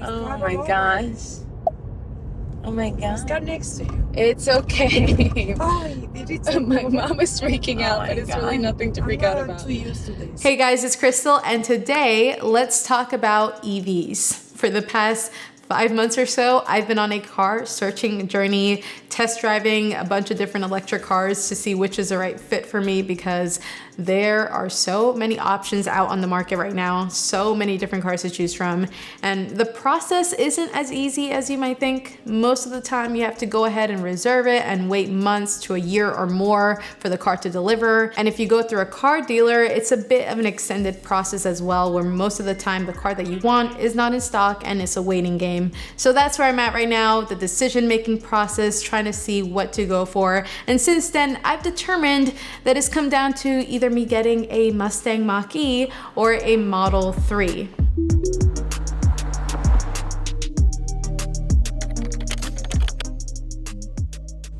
Oh my gosh. Oh my It's god. got next to you. It's okay. Oh, did it? My mom is freaking out, but it's really nothing to freak out about. Too used to this. Hey guys, it's Krystal, and today let's talk about EVs. For the past 5 months or so, I've been on a car searching journey, test driving a bunch of different electric cars to see which is the right fit for me, because there are so many options out on the market right now, so many different cars to choose from, and the process isn't as easy as you might think. Most of the time you have to go ahead and reserve it and wait months to a year or more for the car to deliver. And if you go through a car dealer, it's a bit of an extended process as well, where most of the time the car that you want is not in stock and it's a waiting game. So that's where I'm at right now, the decision-making process, trying to see what to go for. And since then, I've determined that it's come down to either me getting a Mustang Mach-E or a Model 3.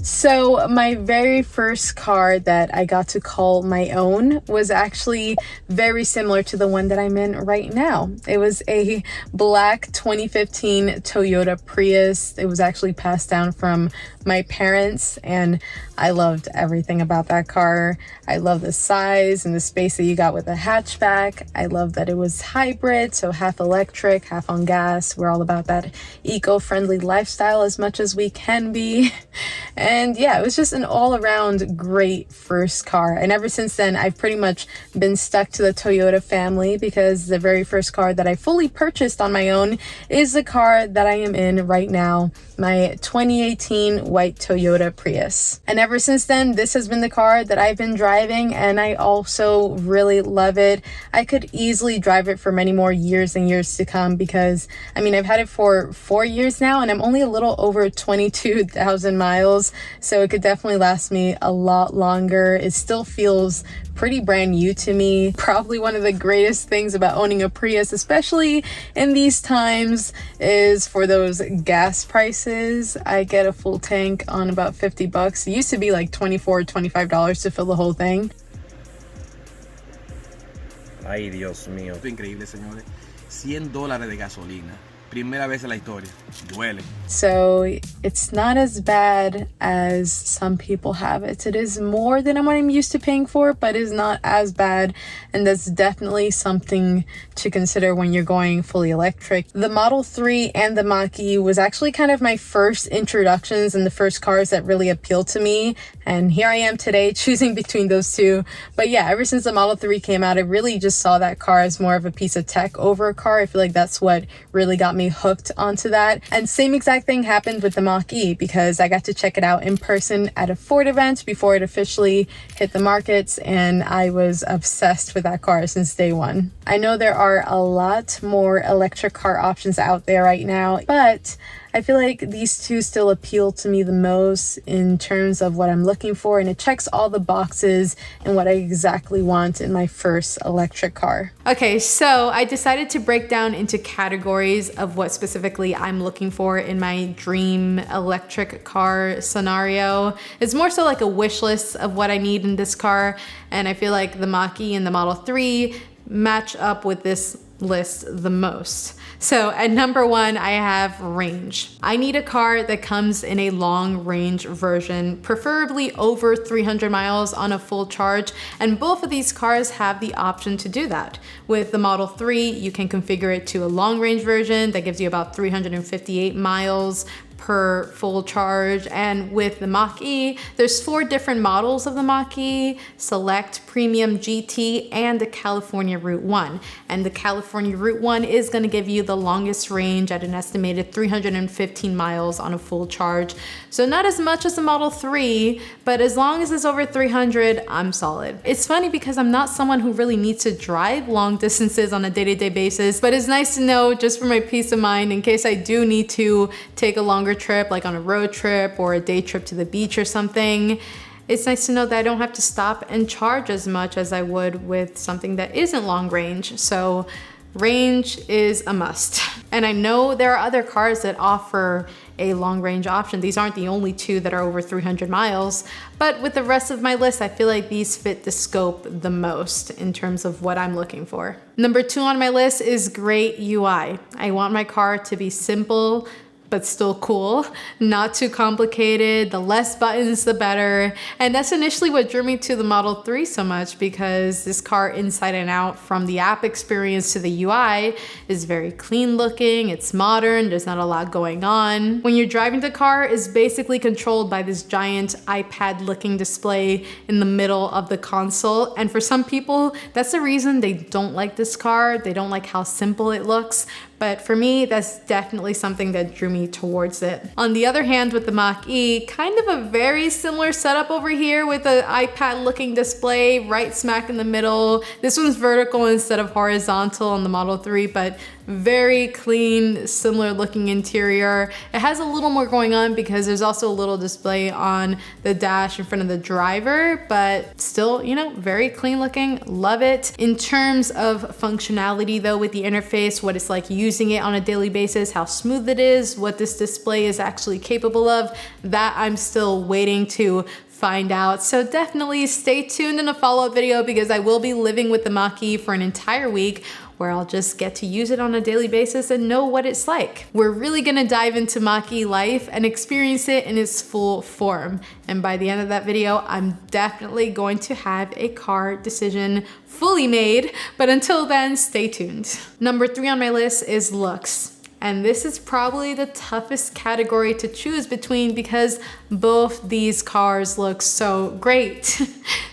So my very first car that I got to call my own was actually very similar to the one that I'm in right now. It was a black 2015 Toyota Prius. It was actually passed down from my parents, and I loved everything about that car. I love the size and the space that you got with the hatchback. I love that it was hybrid, so half electric, half on gas. We're all about that eco-friendly lifestyle as much as we can be. And yeah, it was just an all-around great first car. And ever since then, I've pretty much been stuck to the Toyota family, because the very first car that I fully purchased on my own is the car that I am in right now, my 2018 white Toyota Prius. And ever since then, this has been the car that I've been driving, and I also really love it. I could easily drive it for many more years and years to come, because I mean, I've had it for 4 years now, and I'm only a little over 22,000 miles, so it could definitely last me a lot longer. It still feels pretty brand new to me. Probably one of the greatest things about owning a Prius, especially in these times, is for those gas prices. I get a full tank on about 50 bucks. It used to be like $24, $25 to fill the whole thing. Ay, Dios mío. Increíble, señores. $100 de gasolina. Primera vez en la historia. Duele. So it's not as bad as some people have it. It is more than what I'm used to paying for, but is not as bad. And that's definitely something to consider when you're going fully electric. The Model 3 and the Mach-E was actually kind of my first introductions and the first cars that really appealed to me. And here I am today choosing between those two. But yeah, ever since the Model 3 came out, I really just saw that car as more of a piece of tech over a car. I feel like that's what really got me hooked onto that. And same exact thing happened with the Mach-E, because I got to check it out in person at a Ford event before it officially hit the markets, and I was obsessed with that car since day one. I know there are a lot more electric car options out there right now, but I feel like these two still appeal to me the most in terms of what I'm looking for, and it checks all the boxes and what I exactly want in my first electric car. Okay, so I decided to break down into categories of what specifically I'm looking for in my dream electric car scenario. It's more so like a wish list of what I need in this car, and I feel like the Mach-E and the Model 3 match up with this list the most. So at number 1, I have range. I need a car that comes in a long range version, preferably over 300 miles on a full charge, and both of these cars have the option to do that. With the Model 3, you can configure it to a long range version that gives you about 358 miles per full charge. And with the Mach-E, there's 4 different models of the Mach-E: Select, Premium, GT, and the California Route 1. And the California Route 1 is going to give you the longest range at an estimated 315 miles on a full charge. So not as much as the Model 3, but as long as it's over 300, I'm solid. It's funny because I'm not someone who really needs to drive long distances on a day-to-day basis, but it's nice to know, just for my peace of mind, in case I do need to take a longer trip, like on a road trip or a day trip to the beach or something. It's nice to know that I don't have to stop and charge as much as I would with something that isn't long range. So range is a must. And I know there are other cars that offer a long range option. These aren't the only two that are over 300 miles, but with the rest of my list, I feel like these fit the scope the most in terms of what I'm looking for. Number 2 on my list is great UI. I want my car to be simple, but still cool, not too complicated. The less buttons, the better. And that's initially what drew me to the Model 3 so much, because this car inside and out, from the app experience to the UI, is very clean looking, it's modern, there's not a lot going on. When you're driving the car, it's basically controlled by this giant iPad looking display in the middle of the console. And for some people, that's the reason they don't like this car. They don't like how simple it looks. But for me, that's definitely something that drew me towards it. On the other hand, with the Mach-E, kind of a very similar setup over here with an iPad looking display right smack in the middle. This one's vertical instead of horizontal on the Model 3, but very clean, similar looking interior. It has a little more going on because there's also a little display on the dash in front of the driver, but still, you know, very clean looking. Love it. In terms of functionality though, with the interface, what it's like using it on a daily basis, how smooth it is, what this display is actually capable of, that I'm still waiting to find out. So definitely stay tuned in a follow-up video, because I will be living with the Mach-E for an entire week, where I'll just get to use it on a daily basis and know what it's like. We're really gonna dive into Mach-E life and experience it in its full form. And by the end of that video, I'm definitely going to have a car decision fully made. But until then, stay tuned. Number 3 on my list is looks. And this is probably the toughest category to choose between, because both these cars look so great.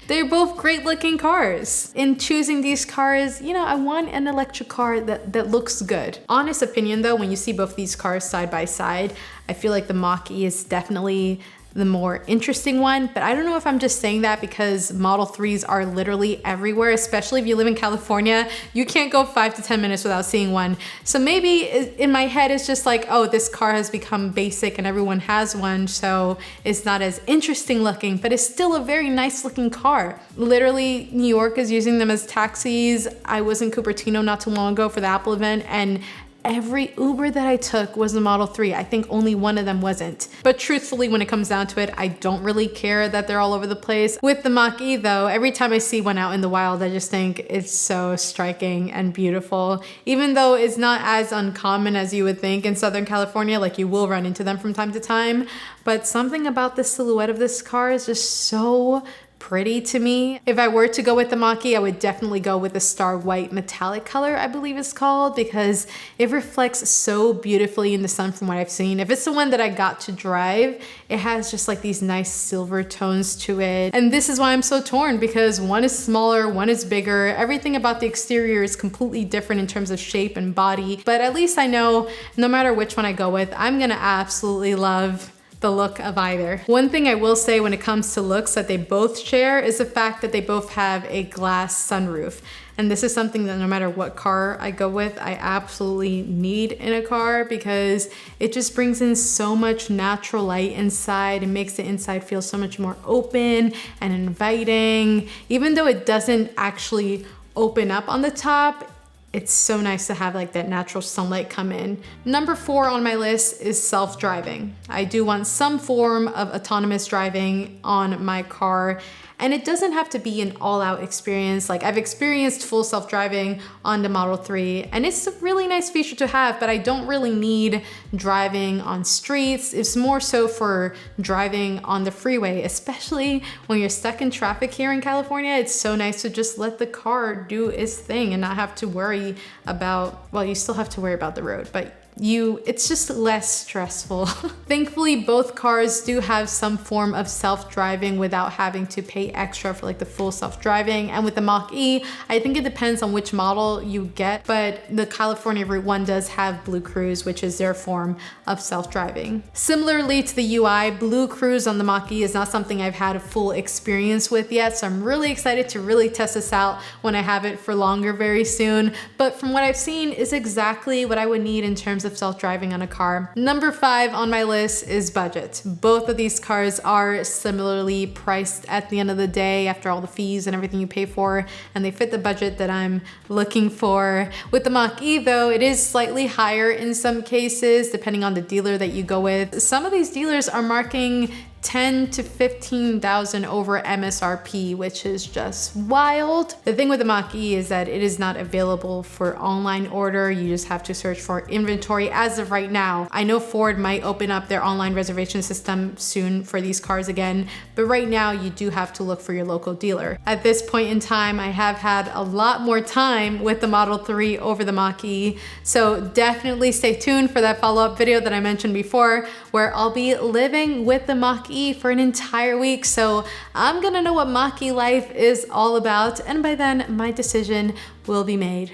They're both great looking cars. In choosing these cars, you know, I want an electric car that looks good. Honest opinion though, when you see both these cars side by side, I feel like the Mach-E is definitely the more interesting one, but I don't know if I'm just saying that because Model 3s are literally everywhere, especially if you live in California. You can't go 5 to 10 minutes without seeing one. So maybe in my head it's just like, oh, this car has become basic and everyone has one, so it's not as interesting looking, but it's still a very nice looking car. Literally, New York is using them as taxis. I was in Cupertino not too long ago for the Apple event, and every Uber that I took was a Model 3. I think only one of them wasn't. But truthfully, when it comes down to it, I don't really care that they're all over the place. With the Mach-E though, every time I see one out in the wild, I just think it's so striking and beautiful. Even though it's not as uncommon as you would think in Southern California, like you will run into them from time to time, but something about the silhouette of this car is just so pretty to me. If I were to go with the Mach-E, I would definitely go with the star white metallic color, I believe it's called, because it reflects so beautifully in the sun from what I've seen. If it's the one that I got to drive, it has just like these nice silver tones to it. And this is why I'm so torn, because one is smaller, one is bigger. Everything about the exterior is completely different in terms of shape and body, but at least I know no matter which one I go with, I'm gonna absolutely love the look of either. One thing I will say when it comes to looks that they both share is the fact that they both have a glass sunroof. And this is something that no matter what car I go with, I absolutely need in a car, because it just brings in so much natural light inside and makes the inside feel so much more open and inviting. Even though it doesn't actually open up on the top, it's so nice to have like that natural sunlight come in. Number 4 on my list is self-driving. I do want some form of autonomous driving on my car. And it doesn't have to be an all-out experience. Like, I've experienced full self-driving on the Model 3, and it's a really nice feature to have, but I don't really need driving on streets. It's more so for driving on the freeway, especially when you're stuck in traffic here in California. It's so nice to just let the car do its thing and not have to worry about, well, you still have to worry about the road, but it's just less stressful. Thankfully, both cars do have some form of self-driving without having to pay extra for like the full self-driving. And with the Mach-E, I think it depends on which model you get, but the California Route 1 does have Blue Cruise, which is their form of self-driving. Similarly to the UI, Blue Cruise on the Mach-E is not something I've had a full experience with yet, so I'm really excited to really test this out when I have it for longer very soon. But from what I've seen, is exactly what I would need in terms terms of self-driving on a car. Number 5 on my list is budget. Both of these cars are similarly priced at the end of the day after all the fees and everything you pay for, and they fit the budget that I'm looking for. With the Mach-E though, it is slightly higher in some cases depending on the dealer that you go with. Some of these dealers are marking 10 to 15,000 over MSRP, which is just wild. The thing with the Mach-E is that it is not available for online order. You just have to search for inventory as of right now. I know Ford might open up their online reservation system soon for these cars again, but right now you do have to look for your local dealer. At this point in time, I have had a lot more time with the Model 3 over the Mach-E, so definitely stay tuned for that follow-up video that I mentioned before, where I'll be living with the Mach-E for an entire week. So I'm gonna know what Mach-E life is all about, and by then my decision will be made.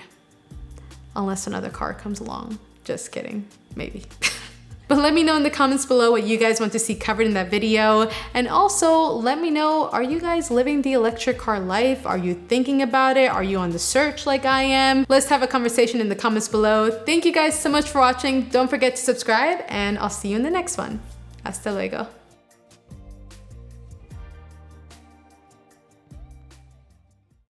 Unless another car comes along. Just kidding, maybe. But let me know in the comments below what you guys want to see covered in that video. And also let me know, are you guys living the electric car life? Are you thinking about it? Are you on the search like I am? Let's have a conversation in the comments below. Thank you guys so much for watching. Don't forget to subscribe, and I'll see you in the next one. Hasta luego.